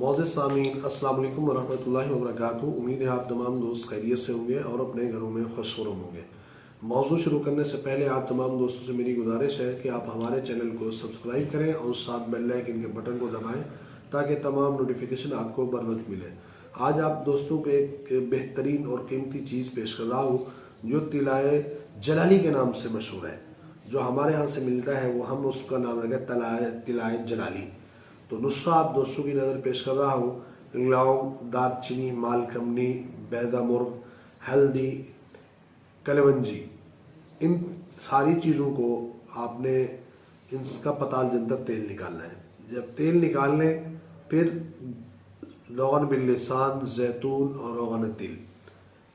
मौजूद सामीन अस्सलाम वालेकुम वरहमतुल्लाहि वबरकातुहू। उम्मीद है आप तमाम दोस्त खैरियत से होंगे और अपने घरों में खुशनुमा होंगे। मौजूद शुरू करने से पहले आप तमाम दोस्तों से मेरी गुजारिश है कि आप हमारे चैनल को सब्सक्राइब करें और साथ बेल आइकन के बटन को दबाएं ताकि तमाम नोटिफिकेशन आपको बर वक्त मिले। आज आप दोस्तों को एक बेहतरीन और कीमती चीज़ पेश कर रहा हूँ जो तिलाए जलाली के नाम से मशहूर है। जो हमारे यहाँ से मिलता है वो हम उसका नाम रखा तिलाए जलाली। तो नुस्खा आप दोस्तों की नज़र पेश कर रहा हूँ। लौंग, दालचीनी, मालकमनी, बैदा मुर्ग, हल्दी, कलवंजी, इन सारी चीज़ों को आपने इसका पताल जंतर तेल निकालना है। जब तेल निकाल लें फिर रोगन बिल्लिसान, जैतून और रोगन तिल,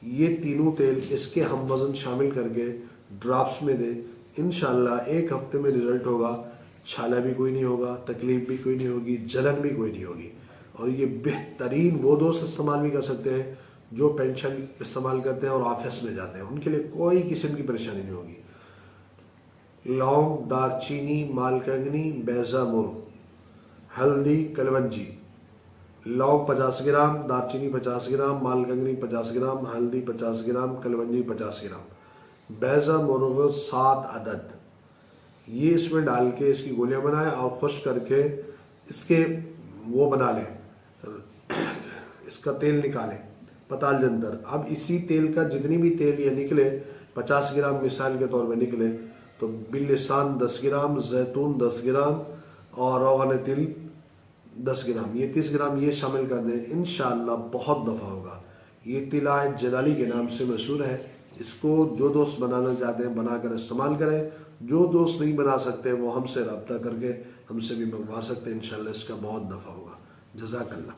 ये तीनों तेल इसके हम वज़न शामिल करके ड्राप्स में दें। इंशाल्लाह एक हफ्ते में रिजल्ट होगा। छाला भी कोई नहीं होगा, तकलीफ भी कोई नहीं होगी, जलन भी कोई नहीं होगी। और ये बेहतरीन वो दोस्त इस्तेमाल भी कर सकते हैं जो पेंशन इस्तेमाल करते हैं और ऑफिस में जाते हैं, उनके लिए कोई किस्म की परेशानी नहीं होगी। लौंग, दालचीनी, मालकंगनी, बैजा मुर्ग, हल्दी, कलवंजी। लौंग 50 ग्राम, दालचीनी 50 ग्राम, मालकंगनी 50 ग्राम, हल्दी 50 ग्राम, कलवंजी 50 ग्राम, बैजा मुर्ग 7 अदद। ये इसमें डाल के इसकी गोलियां बनाएं और खुश करके इसके वो बना लें, इसका तेल निकालें, पताल जंतर। अब इसी तेल का जितनी भी तेल ये निकले 50 ग्राम मिसाल के तौर पे निकले तो बिल्लिसान 10 ग्राम, जैतून 10 ग्राम और रोगन तिल 10 ग्राम, ये 30 ग्राम ये शामिल कर दें। इंशाअल्लाह बहुत दफ़ा होगा। ये तिलाए जलाली के नाम से मशहूर है। इसको जो दोस्त बनाना चाहते हैं बनाकर इस्तेमाल करें। जो दोस्त नहीं बना सकते वो हमसे रब्ता करके हमसे भी मंगवा सकते हैं। इंशाअल्लाह इसका बहुत नफ़ा होगा। जज़ाकल्लाह।